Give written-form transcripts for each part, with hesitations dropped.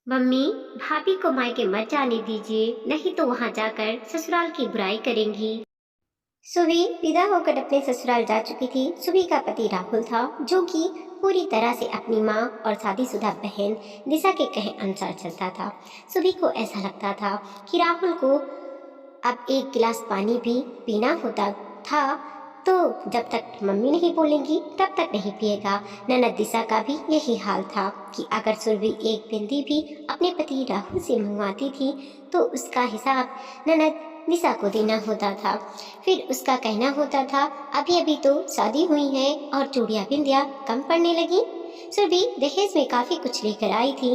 Mummy, भाभी को मायके मत जाने दीजिए, नहीं तो वहां जाकर ससुराल की बुराई करेंगी। सुबह विदा होकर अपने ससुराल जा चुकी थी। सुबह का पति राहुल था, जो कि पूरी तरह से अपनी माँ और शादीशुदा बहन दिशा के कहे अनुसार चलता था। सुबह को ऐसा लगता था कि राहुल को अब एक गिलास पानी भी पीना होता था, तो जब तक मम्मी नहीं बोलेंगी तब तक नहीं पिएगा। ननद दिशा का भी यही हाल था कि अगर सुरभि एक बिंदी भी अपने पति राहुल से मंगवाती थी तो उसका हिसाब ननद दिशा को देना होता था। फिर उसका कहना होता था, अभी अभी तो शादी हुई है और चूड़ियां बिंदिया कम पड़ने लगी। सुरभि दहेज में काफी कुछ लेकर आई थी,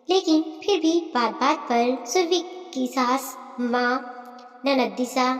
लेकिन फिर भी बात बात पर सुरभि की सास, माँ, ननद दिशा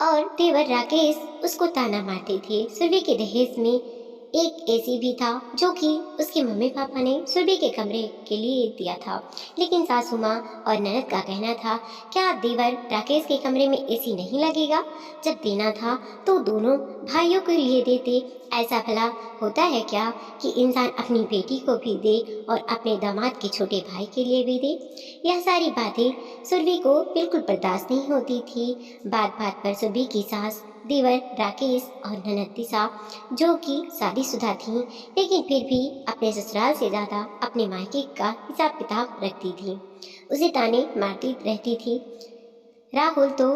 और देवर राकेश उसको ताना मारते थे। सुरभि के दहेज में एक एसी भी था, जो कि उसके मम्मी पापा ने सुरभि के कमरे के लिए दिया था। लेकिन सासू माँ और ननद का कहना था, क्या देवर राकेश के कमरे में एसी नहीं लगेगा? जब देना था तो दोनों भाइयों के लिए देते। ऐसा भला होता है क्या कि इंसान अपनी बेटी को भी दे और अपने दामाद के छोटे भाई के लिए भी दे? यह सारी बातें सुरभि को बिल्कुल बर्दाश्त नहीं होती थी। बात बात पर सुरभि की सास, देवर राकेश और ननद दिशा, जो कि शादीशुदा थीं, लेकिन फिर भी अपने ससुराल से ज्यादा अपने मायके का हिसाब किताब रखती थी, उसे ताने मारती रहती थी। राहुल तो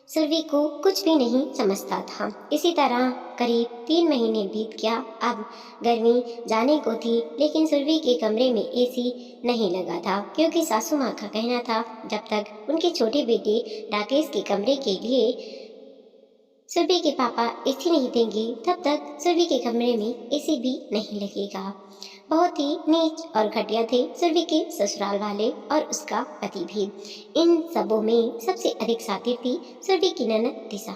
सुरभि को कुछ भी नहीं समझता था। इसी तरह करीब 3 महीने बीत गया। अब गर्मी जाने को थी, लेकिन सुरभि के कमरे में एसी नहीं लगा था, क्योंकि सासू माँ का कहना था जब तक उनके छोटे बेटे राकेश के कमरे के लिए सुरभि के पापा एसी नहीं देंगे तब तक सुरभि के कमरे में एसी भी नहीं लगेगा। बहुत ही नीच और घटिया थे सुरभि के ससुराल वाले और उसका पति भी। इन सबों में सबसे अधिक शातिर थी सुरभि की ननद दिशा,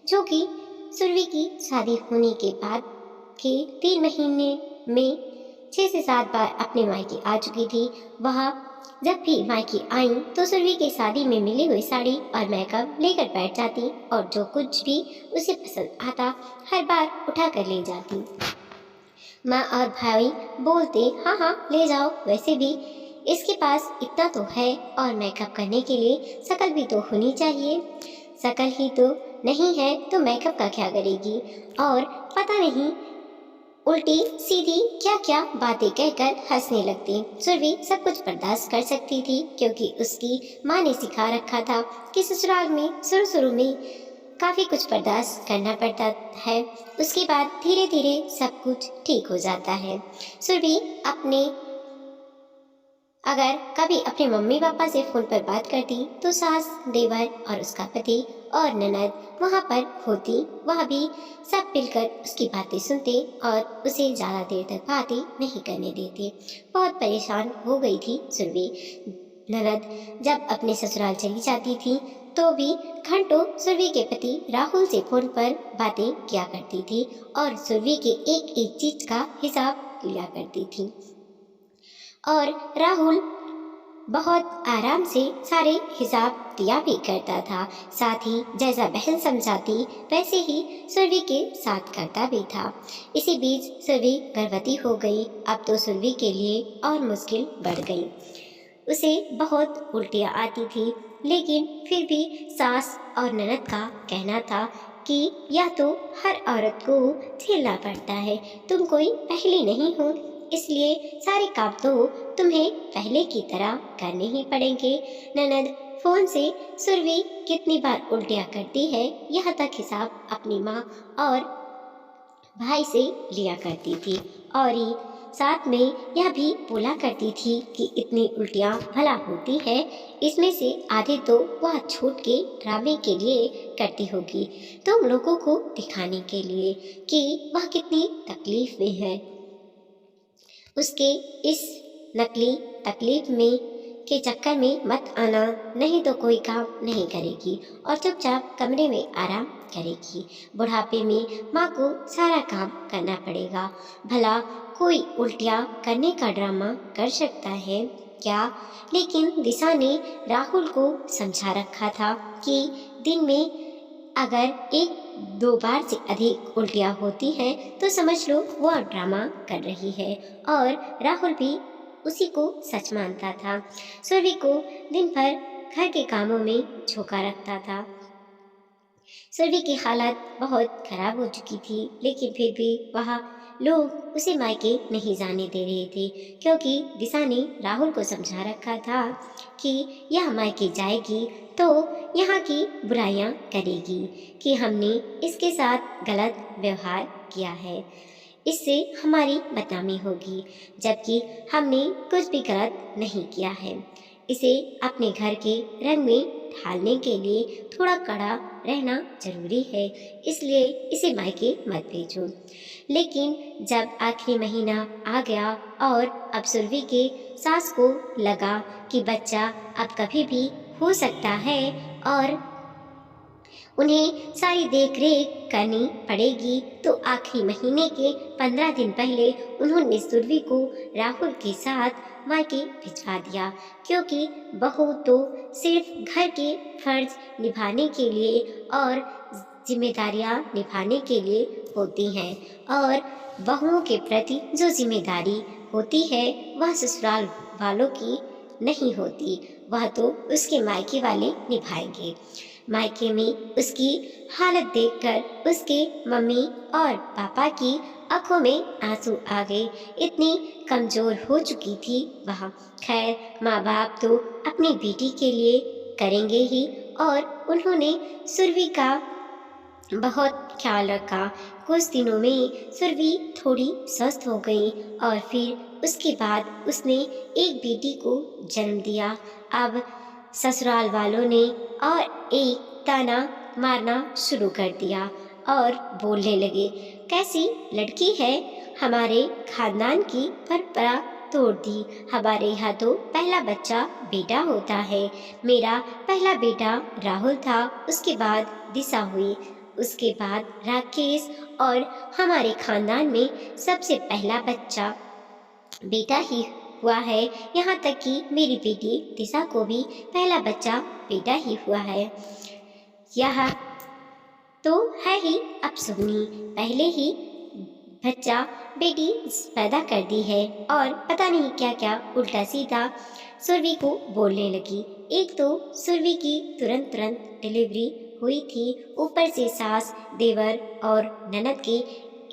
जो कि सुरभि की शादी होने के बाद के 3 महीने में 6 से 7 बार अपने मायके आ चुकी थी। वह जब भी मायके आई तो सुरभि के शादी में मिली हुई साड़ी और मेकअप लेकर बैठ जाती और जो कुछ भी उसे पसंद आता हर बार उठा कर ले जाती। माँ और भाई बोलते, हाँ हाँ ले जाओ, वैसे भी इसके पास इतना तो है और मेकअप करने के लिए शकल भी तो होनी चाहिए। शकल ही तो नहीं है तो मेकअप का क्या करेगी? और पता नहीं उल्टी सीधी क्या क्या बातें कहकर हंसने लगती। सुरभि सब कुछ बर्दाश्त कर सकती थी, क्योंकि उसकी माँ ने सिखा रखा था कि ससुराल में शुरू शुरू में काफी कुछ बर्दाश्त करना पड़ता है, उसके बाद धीरे धीरे सब कुछ ठीक हो जाता है। सुरभि अपने अगर कभी अपने मम्मी पापा से फोन पर बात करती तो सास, देवर और उसका पति और ननद वहाँ पर होती। वह भी सब मिलकर उसकी बातें सुनते और उसे ज्यादा देर तक बातें नहीं करने देते। बहुत परेशान हो गई थी सुरभि। ननद जब अपने ससुराल चली जाती थी तो भी घंटों सुरभि के पति राहुल से फोन पर बातें किया करती थी और सुरभि के एक एक चीज का हिसाब लिया करती थी। और राहुल बहुत आराम से सारे हिसाब दिया भी करता था। साथ ही जैसा बहन समझाती वैसे ही सुरभि के साथ करता भी था। इसी बीच सुरभि गर्भवती हो गई। अब तो सुरभि के लिए और मुश्किल बढ़ गई। उसे बहुत उल्टियाँ आती थी, लेकिन फिर भी सास और ननद का कहना था कि यह तो हर औरत को झेलना पड़ता है, तुम कोई पहली नहीं हो, इसलिए सारे काम तो तुम्हें पहले की तरह करने ही पड़ेंगे। ननद फोन से सुरभि कितनी बार उल्टियाँ करती है यह तक हिसाब अपनी माँ और भाई से लिया करती थी, और ये साथ में यह भी बोला करती थी कि इतनी उल्टियाँ भला होती है, इसमें से आधे तो वह छूट के ड्रामे के लिए करती होगी, तुम लोगों को दिखाने के लिए कि वह कितनी तकलीफ में है। उसके इस नकली तकलीफ में के चक्कर में मत आना, नहीं तो कोई काम नहीं करेगी और चुपचाप कमरे में आराम करेगी। बुढ़ापे में माँ को सारा काम करना पड़ेगा। भला कोई उल्टियाँ करने का ड्रामा कर सकता है क्या? लेकिन दिशा ने राहुल को समझा रखा था कि दिन में अगर एक दो बार से अधिक उल्टियाँ होती हैं तो समझ लो वो ड्रामा कर रही है। और राहुल भी उसी को सच मानता था। सुरभि को दिन भर घर के कामों में झोंका रखता था। सुरभि की हालत बहुत खराब हो चुकी थी, लेकिन फिर भी वह लोग उसे मायके नहीं जाने दे रहे थे, क्योंकि दिशा ने राहुल को समझा रखा था कि यह मायके जाएगी तो यहाँ की बुराइयां करेगी कि हमने इसके साथ गलत व्यवहार किया है, इससे हमारी बदनामी होगी, जबकि हमने कुछ भी गलत नहीं किया है। इसे अपने घर के रंग में ढालने के लिए थोड़ा कड़ा रहना जरूरी है, इसलिए इसे मायके मत भेजो। लेकिन जब आखिरी महीना आ गया और अब सुरभि के सास को लगा कि बच्चा अब कभी भी हो सकता है और उन्हें सारी देख रेख करनी पड़ेगी, तो आखिरी महीने के 15 दिन पहले उन्होंने सुरभि को राहुल के साथ मायके भिजवा दिया, क्योंकि बहू तो सिर्फ घर के फर्ज निभाने के लिए और जिम्मेदारियां निभाने के लिए होती हैं, और बहुओं के प्रति जो जिम्मेदारी होती है वह ससुराल वालों की नहीं होती, वह तो उसके मायके वाले निभाएंगे। मायके में उसकी हालत देखकर उसके मम्मी और पापा की आंखों में आंसू आ गए, इतनी कमजोर हो चुकी थी वह। खैर, माँ बाप तो अपनी बेटी के लिए करेंगे ही, और उन्होंने सुरभि का बहुत ख्याल रखा। कुछ दिनों में सुरभि थोड़ी स्वस्थ हो गई और फिर उसके बाद उसने एक बेटी को जन्म दिया। अब ससुराल वालों ने और एक ताना मारना शुरू कर दिया और बोलने लगे, कैसी लड़की है, हमारे खानदान की परंपरा तोड़ दी। हमारे यहाँ तो पहला बच्चा बेटा होता है। मेरा पहला बेटा राहुल था, उसके बाद दिशा हुई, उसके बाद राकेश, और हमारे खानदान में सबसे पहला बच्चा बेटा ही हुआ है। यहाँ तक कि मेरी बेटी दिशा को भी पहला बच्चा बेटा ही हुआ है। यह तो है ही अपशगुनी, पहले ही बच्चा बेटी पैदा कर दी है और पता नहीं क्या क्या उल्टा सीधा सुरभि को बोलने लगी। एक तो सुरभि की तुरंत तुरंत डिलीवरी हुई थी, ऊपर से सास, देवर और ननद के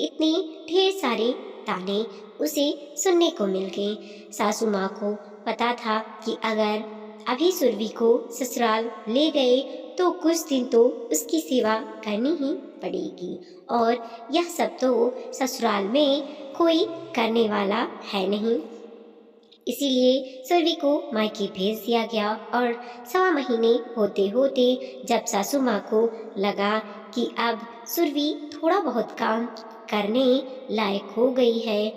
इतने ढेर सारे ताने उसे सुनने को मिल गए। सासू माँ को पता था कि अगर अभी सुरभि को ससुराल ले गए तो कुछ दिन तो उसकी सेवा करनी ही पड़ेगी, और यह सब तो ससुराल में कोई करने वाला है नहीं। इसीलिए सुरभि को मायके भेज दिया गया, और 1.25 महीने होते होते जब सासू माँ को लगा कि अब सुरभि थोड़ा बहुत काम करने लायक हो गई है,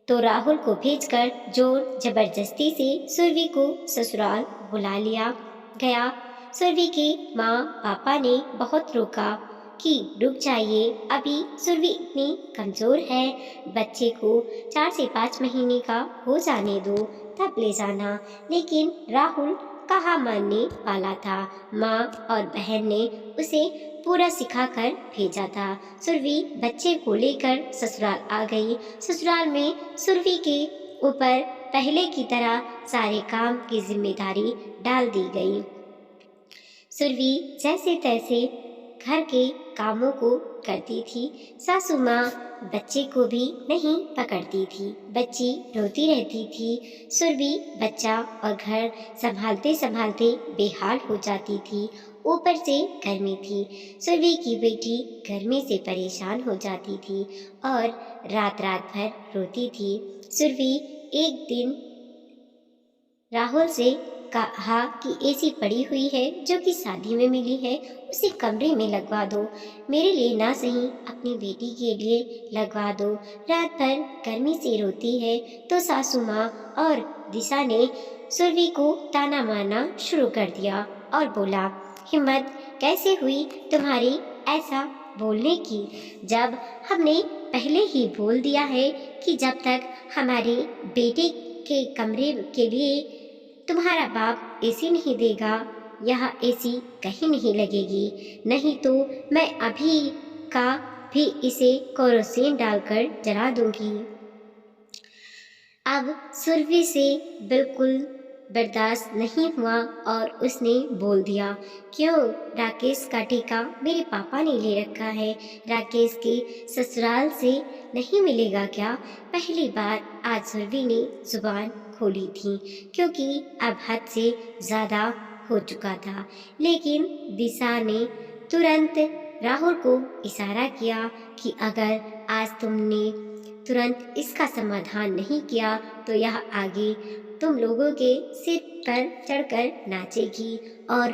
तो राहुल को भेजकर जोर जबरदस्ती से सुरभि को ससुराल बुला लिया गया। सुरभि के माँ पापा ने बहुत रोका कि रुक जाइए, अभी सुरभि इतनी कमजोर है, बच्चे को 4 से 5 महीने का हो जाने दो, तब ले जाना। लेकिन राहुल कहाँ मानने वाला था। माँ और बहन ने उसे पूरा सिखाकर भेजा था। सुरभि बच्चे को लेकर ससुराल आ गई। ससुराल में सुरभि के ऊपर पहले की तरह सारे काम की जिम्मेदारी डाल दी गई। सुरभि जैसे तैसे घर के कामों को करती थी। सासू माँ बच्चे को भी नहीं पकड़ती थी, बच्ची रोती रहती थी। सुरभि बच्चा और घर संभालते संभालते बेहाल हो जाती थी। ऊपर से गर्मी थी, सुरभि की बेटी गर्मी से परेशान हो जाती थी और रात रात भर रोती थी। सुरभि एक दिन राहुल से कहा कि एसी पड़ी हुई है जो कि शादी में मिली है, उसे कमरे में लगवा दो, मेरे लिए ना सही अपनी बेटी के लिए लगवा दो, रात भर गर्मी से रोती है। तो सासू माँ और दिशा ने सुरभि को ताना मारना शुरू कर दिया और बोला, हिम्मत कैसे हुई तुम्हारी ऐसा बोलने की, जब हमने पहले ही बोल दिया है कि जब तक हमारे बेटे के कमरे के लिए तुम्हारा बाप एसी नहीं देगा यहाँ एसी कहीं नहीं लगेगी, नहीं तो मैं अभी का भी इसे केरोसिन डालकर जला दूंगी। अब सुरभि से बिल्कुल बर्दाश्त नहीं हुआ और उसने बोल दिया, क्यों, राकेश का ठेका मेरे पापा ने ले रखा है, राकेश के ससुराल से नहीं मिलेगा क्या? पहली बार आज सुरभि ने जुबान खोली थी, क्योंकि अब हद से ज़्यादा हो चुका था। लेकिन दिशा ने तुरंत राहुल को इशारा किया कि अगर आज तुमने तुरंत इसका समाधान नहीं किया तो यह आगे तुम लोगों के सिर पर चढ़कर नाचेगी। और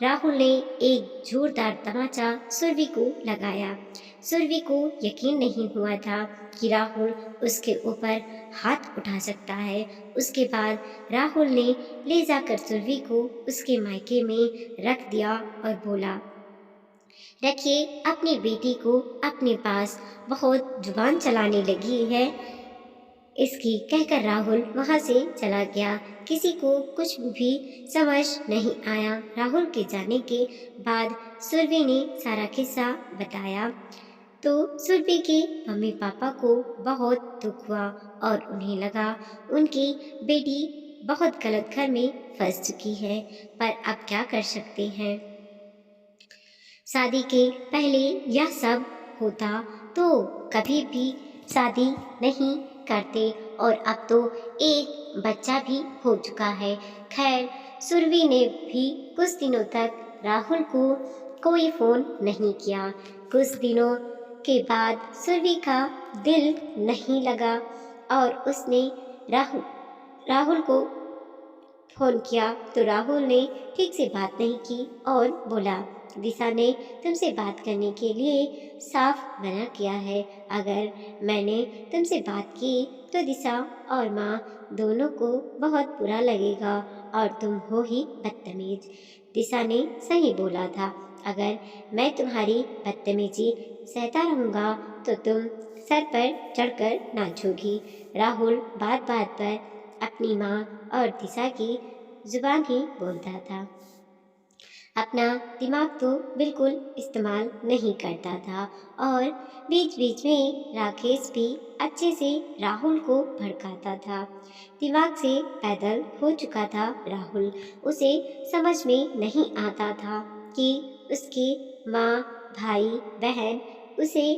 राहुल ने एक जोरदार तमाचा सुरभि को लगाया। सुरभि को यकीन नहीं हुआ था कि राहुल उसके ऊपर हाथ उठा सकता है। उसके बाद राहुल ने ले जाकर सुरभि को उसके मायके में रख दिया और बोला, रखिए अपनी बेटी को अपने पास, बहुत जुबान चलाने लगी है इसकी, कहकर राहुल वहां से चला गया। किसी को कुछ भी समझ नहीं आया। राहुल के जाने के बाद सुरभि ने सारा किस्सा बताया तो सुरभि के मम्मी पापा को बहुत दुख हुआ और उन्हें लगा उनकी बेटी बहुत गलत घर में फंस चुकी है। पर अब क्या कर सकते हैं, शादी के पहले यह सब होता तो कभी भी शादी नहीं करते, और अब तो एक बच्चा भी हो चुका है। खैर, सुरभि ने भी कुछ दिनों तक राहुल को कोई फोन नहीं किया। कुछ दिनों के बाद सुरभि का दिल नहीं लगा और उसने राहुल राहुल को फोन किया तो राहुल ने ठीक से बात नहीं की और बोला, दिशा ने तुमसे बात करने के लिए साफ मना किया है। अगर मैंने तुमसे बात की तो दिशा और माँ दोनों को बहुत बुरा लगेगा और तुम हो ही बदतमीज। दिशा ने सही बोला था, अगर मैं तुम्हारी बदतमीजी सहता रहूँगा तो तुम सर पर चढ़कर नाचोगी। राहुल बात बात पर अपनी माँ और दिशा की जुबान ही बोलता था, अपना दिमाग तो बिल्कुल इस्तेमाल नहीं करता था। और बीच बीच में राकेश भी अच्छे से राहुल को भड़काता था। दिमाग से पैदल हो चुका था राहुल। उसे समझ में नहीं आता था कि उसकी माँ, भाई, बहन उसे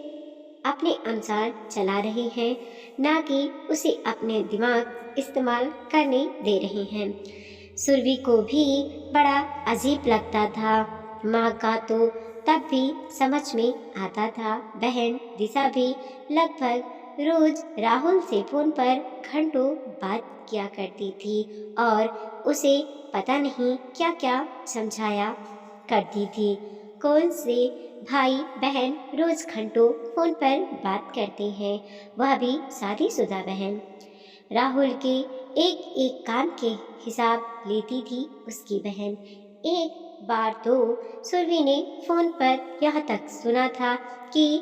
अपने अनुसार चला रहे हैं, ना कि उसे अपने दिमाग इस्तेमाल करने दे रहे हैं। सुरभि को भी बड़ा अजीब लगता था। माँ का तो तब भी समझ में आता था। बहन दिशा भी लगभग रोज राहुल से फोन पर घंटों बात किया करती थी और उसे पता नहीं क्या क्या समझाया करती थी। कौन से भाई बहन रोज घंटों फोन पर बात करते हैं, वह भी शादीशुदा बहन। राहुल के एक एक काम के हिसाब लेती थी उसकी बहन। एक बार तो सुरभि ने फोन पर यह तक सुना था कि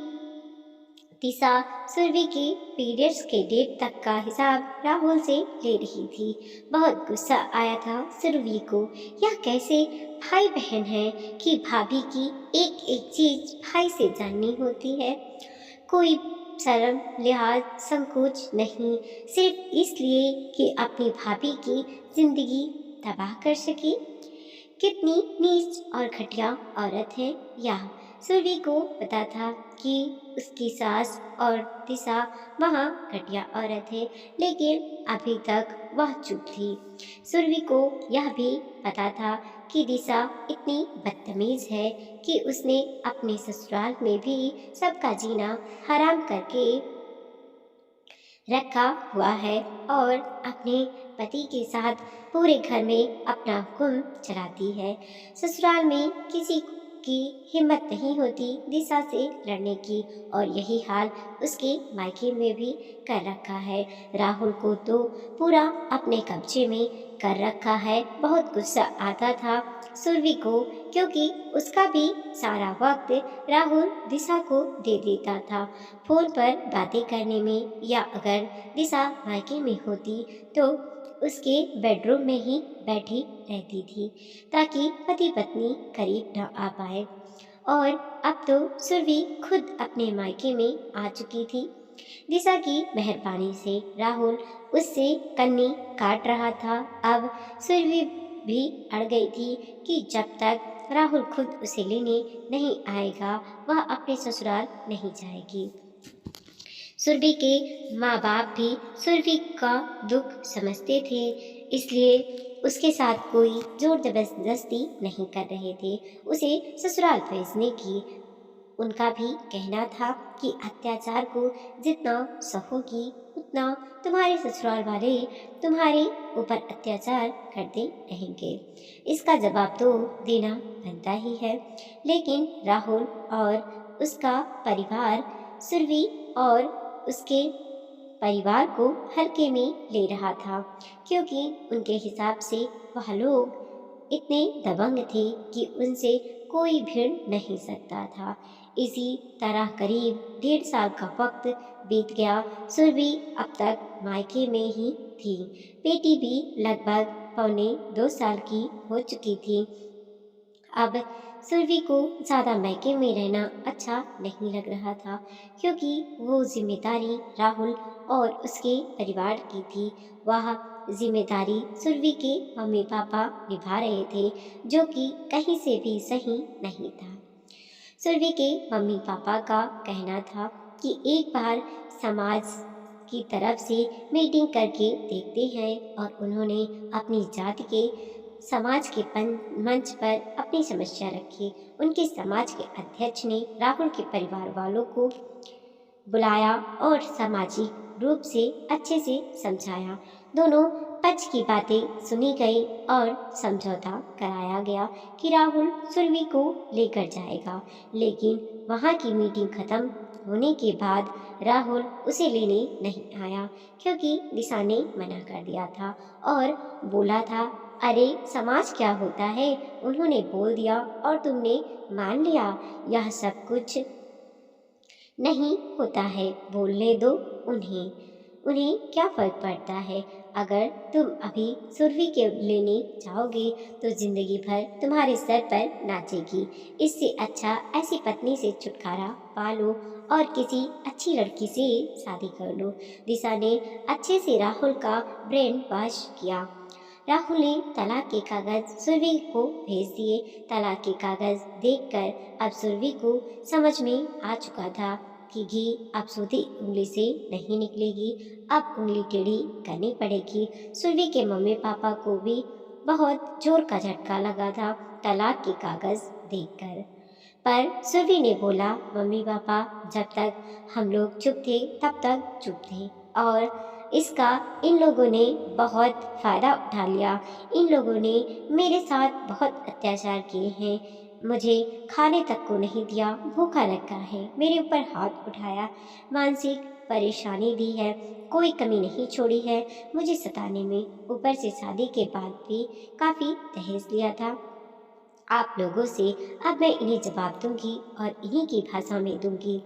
दिशा सुरभि के पीरियड्स के डेट तक का हिसाब राहुल से ले रही थी। बहुत गुस्सा आया था सुरभि को। यह कैसे भाई बहन है कि भाभी की एक एक चीज भाई से जाननी होती है। कोई शर्म लिहाज संकोच नहीं, सिर्फ इसलिए कि अपनी भाभी की जिंदगी तबाह कर सकी। कितनी नीच और घटिया औरत है यह। सुरभि को पता था कि उसकी सास और दिशा वहाँ घटिया औरत है, लेकिन अभी तक वह चुप थी। सुरभि को यह भी पता था कि दिशा इतनी बदतमीज है कि उसने अपने ससुराल में भी सबका जीना हराम करके रखा हुआ है और अपने पति के साथ पूरे घर में अपना हुक्म चलाती है। ससुराल में किसी की हिम्मत नहीं होती दिशा से लड़ने की, और यही हाल उसके मायके में भी कर रखा है। राहुल को तो पूरा अपने कब्जे में कर रखा है। बहुत गुस्सा आता था सुरभि को, क्योंकि उसका भी सारा वक्त राहुल दिशा को दे देता था फोन पर बातें करने में, या अगर दिशा मायके में होती तो उसके बेडरूम में ही बैठी रहती थी ताकि पति पत्नी करीब न आ पाए। और अब तो सुरभि खुद अपने मायके में आ चुकी थी। दिशा की मेहरबानी से राहुल उससे कन्नी काट रहा था। अब सुरभि भी अड़ गई थी कि जब तक राहुल खुद उसे लेने नहीं आएगा वह अपने ससुराल नहीं जाएगी। सुरभि के माँ बाप भी सुरभि का दुख समझते थे, इसलिए उसके साथ कोई जोर जबरदस्ती नहीं कर रहे थे उसे ससुराल भेजने की। उनका भी कहना था कि अत्याचार को जितना सहोगी उतना तुम्हारे ससुराल वाले तुम्हारे ऊपर अत्याचार करते रहेंगे। इसका जवाब तो देना बनता ही है। लेकिन राहुल और उसका परिवार सुरभि और उसके परिवार को हल्के में ले रहा था, क्योंकि उनके हिसाब से वह लोग इतने दबंग थे कि उनसे कोई भिड़ नहीं सकता था। इसी तरह करीब 1.5 साल का वक्त बीत गया। सुरभि अब तक मायके में ही थी। बेटी भी लगभग पौने 2 साल की हो चुकी थी। अब सुरभि को ज़्यादा मायके में रहना अच्छा नहीं लग रहा था, क्योंकि वो जिम्मेदारी राहुल और उसके परिवार की थी। वह जिम्मेदारी सुरभि के मम्मी पापा निभा रहे थे, जो कि कहीं से भी सही नहीं था। सुरभि के मम्मी पापा का कहना था कि एक बार समाज की तरफ से मीटिंग करके देखते हैं, और उन्होंने अपनी जाति के समाज के मंच पर अपनी समस्या रखी। उनके समाज के अध्यक्ष ने राहुल के परिवार वालों को बुलाया और सामाजिक रूप से अच्छे से समझाया। दोनों पक्ष की बातें सुनी गई और समझौता कराया गया कि राहुल सुरभि को लेकर जाएगा। लेकिन वहाँ की मीटिंग खत्म होने के बाद राहुल उसे लेने नहीं आया, क्योंकि दिशा ने मना कर दिया था और बोला था, अरे समाज क्या होता है, उन्होंने बोल दिया और तुमने मान लिया। यह सब कुछ नहीं होता है, बोलने दो उन्हें। उन्हें क्या फर्क पड़ता है। अगर तुम अभी सुरभि के लेने जाओगे तो जिंदगी भर तुम्हारे सर पर नाचेगी। इससे अच्छा ऐसी पत्नी से छुटकारा पा लो और किसी अच्छी लड़की से शादी कर लो। दिशा ने अच्छे से राहुल का ब्रेन वॉश किया। राहुल ने तलाक के कागज सुरभि को भेज दिए। तलाक के कागज देखकर अब सुरभि को समझ में आ चुका था कि घी अब सूधी उंगली से नहीं निकलेगी, अब उंगली टेढ़ी करनी पड़ेगी। सुरभि के मम्मी पापा को भी बहुत जोर का झटका लगा था तलाक के कागज देखकर। पर सुरभि ने बोला, मम्मी पापा जब तक हम लोग चुप थे तब तक चुप थे, और इसका इन लोगों ने बहुत फायदा उठा लिया। इन लोगों ने मेरे साथ बहुत अत्याचार किए हैं, मुझे खाने तक को नहीं दिया, भूखा रखा है, मेरे ऊपर हाथ उठाया, मानसिक परेशानी दी है, कोई कमी नहीं छोड़ी है मुझे सताने में। ऊपर से शादी के बाद भी काफ़ी दहेज लिया था आप लोगों से। अब मैं इन्हें जवाब दूंगी और इन्हीं की भाषा में दूंगी।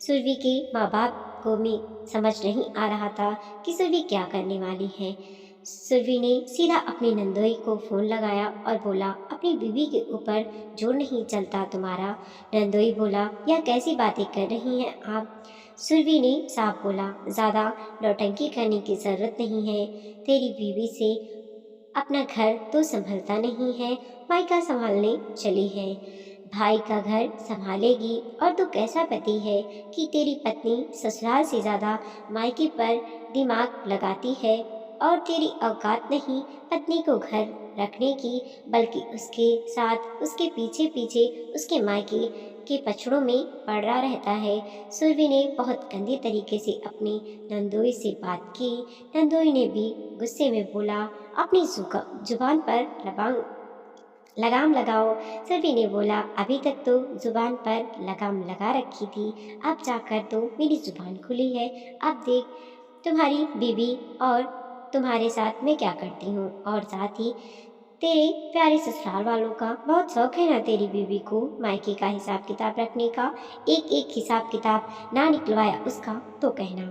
सुरभि के माँ बाप को भी समझ नहीं आ रहा था कि सुरभि क्या करने वाली है। सुरभि ने सीधा अपनी नंदोई को फ़ोन लगाया और बोला, अपनी बीवी के ऊपर जोर नहीं चलता तुम्हारा। नंदोई बोला, यह कैसी बातें कर रही हैं आप। सुरभि ने साफ बोला, ज़्यादा नौटंकी करने की ज़रूरत नहीं है। तेरी बीवी से अपना घर तो संभलता नहीं है, मायका संभालने चली है। भाई का घर संभालेगी। और तू कैसा पति है कि तेरी पत्नी ससुराल से ज़्यादा मायके पर दिमाग लगाती है, और तेरी औकात नहीं पत्नी को घर रखने की, बल्कि उसके साथ उसके पीछे पीछे उसके मायके के पछड़ों में पड़ा रहता है। सुरभि ने बहुत गंदे तरीके से अपनी नंदोई से बात की। नंदोई ने भी गुस्से में बोला, अपनी जुबान पर लगाम लगाओ। सुरभि ने बोला, अभी तक तो जुबान पर लगाम लगा रखी थी, अब जाकर तो मेरी जुबान खुली है। अब देख तुम्हारी बीवी और तुम्हारे साथ मैं क्या करती हूँ। और साथ ही तेरे प्यारे ससुराल वालों का बहुत शौक है ना तेरी बीवी को मायके का हिसाब किताब रखने का। एक एक हिसाब किताब ना निकलवाया उसका तो कहना।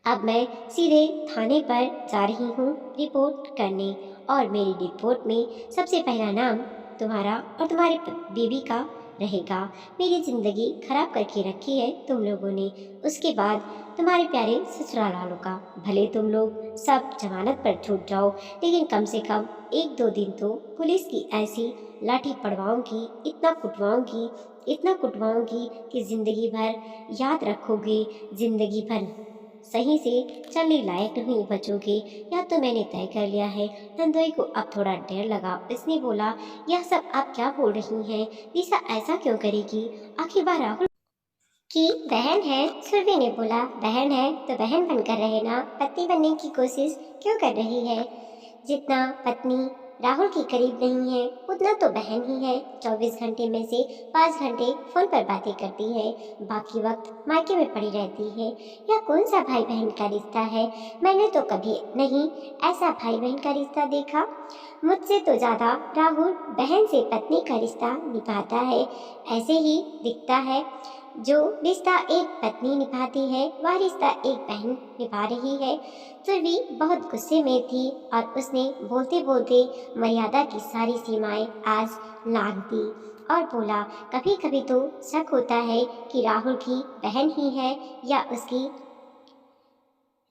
अब मैं सीधे थाने पर जा रही हूँ रिपोर्ट करने, और मेरी रिपोर्ट में सबसे पहला नाम तुम्हारा और तुम्हारे बेबी का रहेगा। मेरी ज़िंदगी खराब करके रखी है तुम लोगों ने। उसके बाद तुम्हारे प्यारे ससुराल वालों का। भले तुम लोग सब जमानत पर छूट जाओ, लेकिन कम से कम एक दो दिन तो पुलिस की ऐसी लाठी पड़वाऊंगी, इतना कुटवाऊंगी कि ज़िंदगी भर याद रखोगे, ज़िंदगी भर सही से चलने लायक नहीं बचोगे। या तो मैंने तय कर लिया है। नंदोई को अब थोड़ा डर लगा। उसने बोला, यह सब आप क्या बोल रही हैं? दिशा ऐसा क्यों करेगी? आखिर वह राहुल की बहन है। सुरभि ने बोला, बहन है तो बहन बनकर रहे ना, पत्नी बनने की कोशिश क्यों कर रही है? जितना पत्नी राहुल के करीब नहीं है, उतना तो बहन ही है। 24 घंटे में से 5 घंटे फोन पर बातें करती है, बाकी वक्त मायके में पड़ी रहती है। यह कौन सा भाई बहन का रिश्ता है? मैंने तो कभी नहीं ऐसा भाई बहन का रिश्ता देखा। मुझसे तो ज्यादा राहुल बहन से पत्नी का रिश्ता निभाता है। ऐसे ही दिखता है। जो रिश्ता एक पत्नी निभाती है, वह रिश्ता एक बहन निभा रही है। सुरभि बहुत गुस्से में थी और उसने बोलते बोलते मर्यादा की सारी सीमाएं आज लांघ दी और बोला, कभी कभी तो शक होता है कि राहुल की बहन ही है या उसकी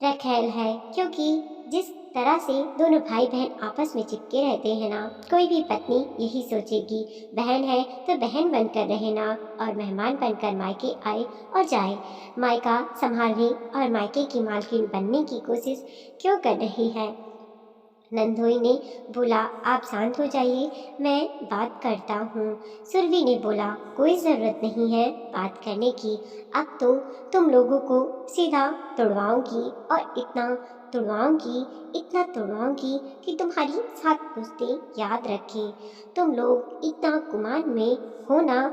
रखेल है, क्योंकि जिस तरह से दोनों भाई बहन आपस में चिपके रहते हैं ना, कोई भी पत्नी यही सोचेगी, बहन है तो बहन बनकर रहे ना, और मेहमान बनकर मायके आए और जाए। मायका संभालने और मायके की मालकिन बनने की कोशिश क्यों कर रही है? नंदोई ने बोला, आप शांत हो जाइए, मैं बात करता हूँ। सुरभि ने बोला, कोई ज़रूरत नहीं है बात करने की। अब तो तुम लोगों को सीधा तुड़वाऊंगी, और इतना तुड़वाऊंगी कि तुम्हारी सात पुश्तें याद रखें। तुम लोग इतना गुमान में हो ना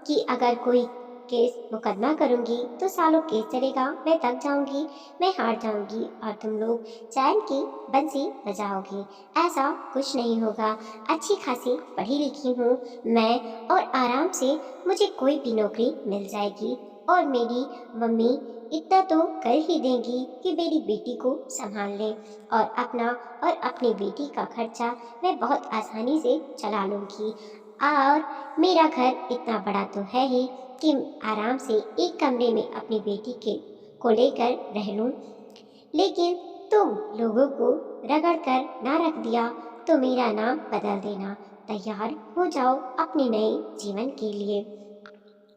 कि अगर कोई केस मुकदमा करूंगी तो सालों केस चलेगा, मैं थक जाऊंगी, मैं हार जाऊंगी, और तुम लोग चैन की बंसी बजाओगे। ऐसा कुछ नहीं होगा। अच्छी खासी पढ़ी लिखी हूँ मैं, और आराम से मुझे कोई भी नौकरी मिल जाएगी, और मेरी मम्मी इतना तो कर ही देंगी कि मेरी बेटी को संभाल ले, और अपना और अपनी बेटी का खर्चा मैं बहुत आसानी से चला लूंगी। और मेरा घर इतना बड़ा तो है ही कि आराम से एक कमरे में अपनी बेटी के को लेकर रह लूं। लेकिन तुम लोगों को रगड़ कर ना रख दिया तो मेरा नाम बदल देना। तैयार हो जाओ अपने नए जीवन के लिए,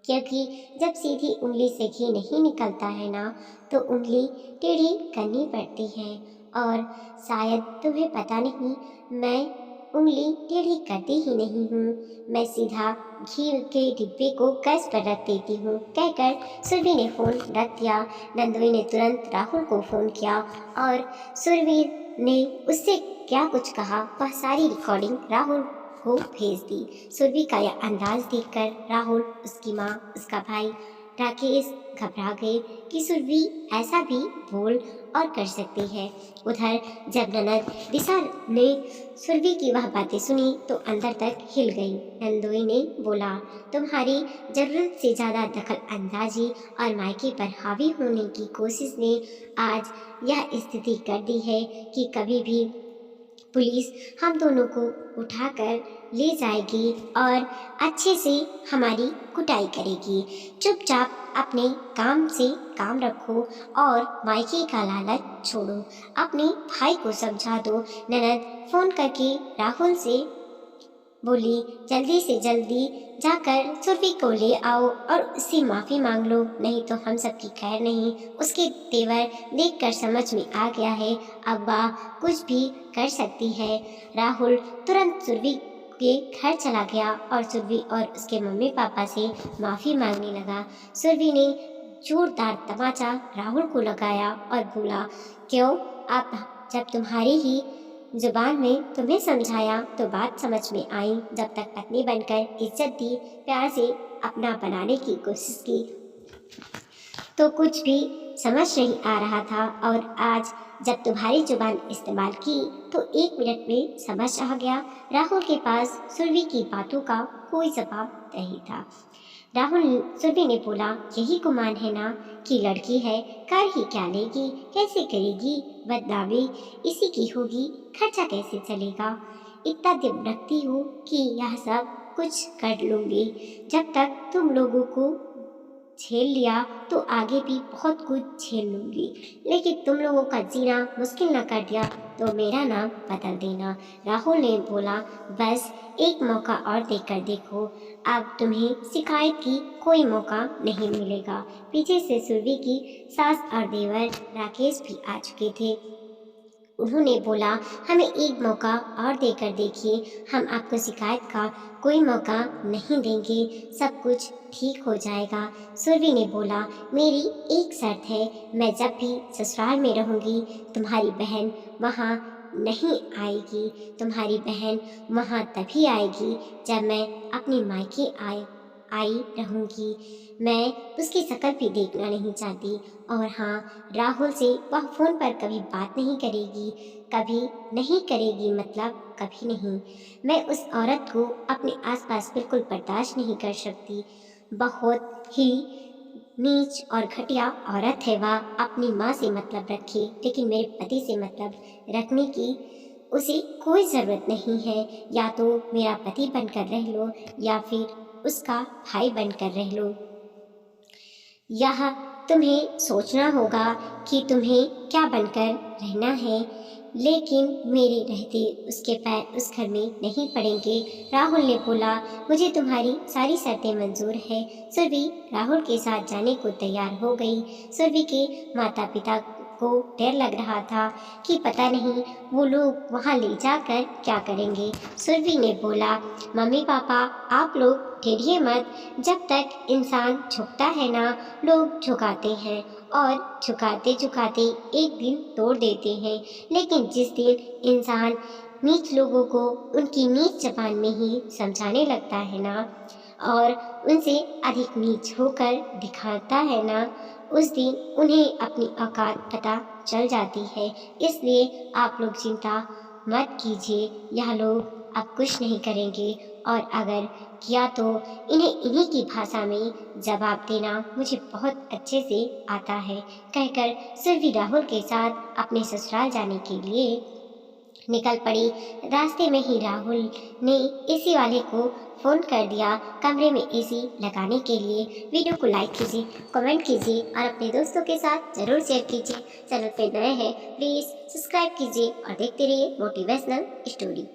क्योंकि जब सीधी उंगली से घी नहीं निकलता है ना, तो उंगली टेढ़ी करनी पड़ती है। और शायद तुम्हें पता नहीं, मैं उंगली टेढ़ी करती ही नहीं हूँ, मैं सीधा घी के डिब्बे को गैस पर रख देती हूँ, कहकर सुरभि ने फोन रख दिया। नंदोई ने तुरंत राहुल को फोन किया और सुरभि ने उससे क्या कुछ कहा वह सारी रिकॉर्डिंग राहुल को भेज दी। सुरभि का यह अंदाज देखकर राहुल, उसकी माँ, उसका भाई राकेश घबरा गए कि सुरभि ऐसा भी बोल और कर सकती है। उधर जब ननद दिशा ने सुरभि की वह बातें सुनी तो अंदर तक हिल गई। नंदोई ने बोला, तुम्हारी जरूरत से ज्यादा दखल अंदाजी और मायके पर हावी होने की कोशिश ने आज यह स्थिति कर दी है कि कभी भी पुलिस हम दोनों को उठाकर ले जाएगी और अच्छे से हमारी कुटाई करेगी। चुपचाप अपने काम से काम रखो और मायके का लालच छोड़ो। अपने भाई को समझा दो। ननद फोन करके राहुल से बोली, जल्दी से जल्दी जाकर सुरभि को ले आओ और उससे माफी मांग लो, नहीं तो हम सबकी खैर नहीं। उसके तेवर देखकर समझ में आ गया है अब वह कुछ भी कर सकती है। राहुल तुरंत सुरभि के घर चला गया और सुरभि और उसके मम्मी पापा से माफी मांगने लगा। सुरभि ने जोरदार तमाचा राहुल को लगाया और बोला, क्यों, आप जब तुम्हारी ही जुबान में तुम्हें समझाया तो बात समझ में आई, जब तक पत्नी बनकर इज्जत दी, प्यार से अपना बनाने की कोशिश की तो कुछ भी समझ नहीं आ रहा था, और आज जब तुम्हारी जुबान इस्तेमाल की तो 1 मिनट में समझ आ गया। राहुल के पास सुरभि की बातों का कोई जवाब नहीं था। राहुल सुरभि ने बोला, यही गुमान है ना कि लड़की है, कर ही क्या लेगी, कैसे करेगी, बदनामी इसी की होगी, खर्चा कैसे चलेगा। इतना दिल रखती हूँ कि यह सब कुछ कर लूंगी। जब तक तुम लोगों को झेल लिया तो आगे भी बहुत कुछ झेल लूंगी, लेकिन तुम लोगों का जीना मुश्किल न कर दिया तो मेरा नाम बदल देना। राहुल ने बोला, बस एक मौका और देकर देखो, अब तुम्हें शिकायत की कोई मौका नहीं मिलेगा। पीछे से सुरभि की सास और देवर राकेश भी आ चुके थे। उन्होंने बोला, हमें एक मौका और देकर देखिए, हम आपको शिकायत का कोई मौका नहीं देंगे, सब कुछ ठीक हो जाएगा। सुरभि ने बोला, मेरी एक शर्त है, मैं जब भी ससुराल में रहूंगी तुम्हारी बहन वहाँ नहीं आएगी। तुम्हारी बहन वहाँ तभी आएगी जब मैं अपनी मायके आई रहूंगी। मैं उसकी शक्ल भी देखना नहीं चाहती। और हाँ, राहुल से वह फोन पर कभी बात नहीं करेगी, कभी नहीं करेगी, मतलब कभी नहीं। मैं उस औरत को अपने आसपास बिल्कुल बर्दाश्त नहीं कर सकती। बहुत ही नीच और घटिया औरत है वह। अपनी माँ से मतलब रखे, लेकिन मेरे पति से मतलब रखने की उसे कोई ज़रूरत नहीं है। या तो मेरा पति बनकर रह लो या फिर उसका भाई बनकर रह लो। यह तुम्हें सोचना होगा कि तुम्हें क्या बनकर रहना है, लेकिन मेरे रहते उसके पैर उस घर में नहीं पड़ेंगे। राहुल ने बोला, मुझे तुम्हारी सारी शर्तें मंजूर है। सुरभि राहुल के साथ जाने को तैयार हो गई। सुरभि के माता पिता को डर लग रहा था कि पता नहीं वो लोग वहाँ ले जाकर क्या करेंगे। सुरभि ने बोला, मम्मी पापा आप लोग डरिए मत, जब तक इंसान झुकता है ना, लोग झुकाते हैं और झुकाते झुकाते एक दिन तोड़ देते हैं। लेकिन जिस दिन इंसान नीच लोगों को उनकी नीच जबान में ही समझाने लगता है ना, और उनसे अधिक नीच होकर दिखाता है ना, उस दिन उन्हें अपनी औकात पता चल जाती है। इसलिए आप लोग चिंता मत कीजिए, यह लोग अब कुछ नहीं करेंगे, और अगर किया तो इन्हें इन्हीं की भाषा में जवाब देना मुझे बहुत अच्छे से आता है। कहकर सुरभि राहुल के साथ अपने ससुराल जाने के लिए निकल पड़ी। रास्ते में ही राहुल ने एसी वाले को फोन कर दिया कमरे में एसी लगाने के लिए। वीडियो को लाइक कीजिए, कमेंट कीजिए और अपने दोस्तों के साथ जरूर शेयर कीजिए। चैनल पे नए हैं प्लीज सब्सक्राइब कीजिए और देखते रहिए मोटिवेशनल स्टोरी।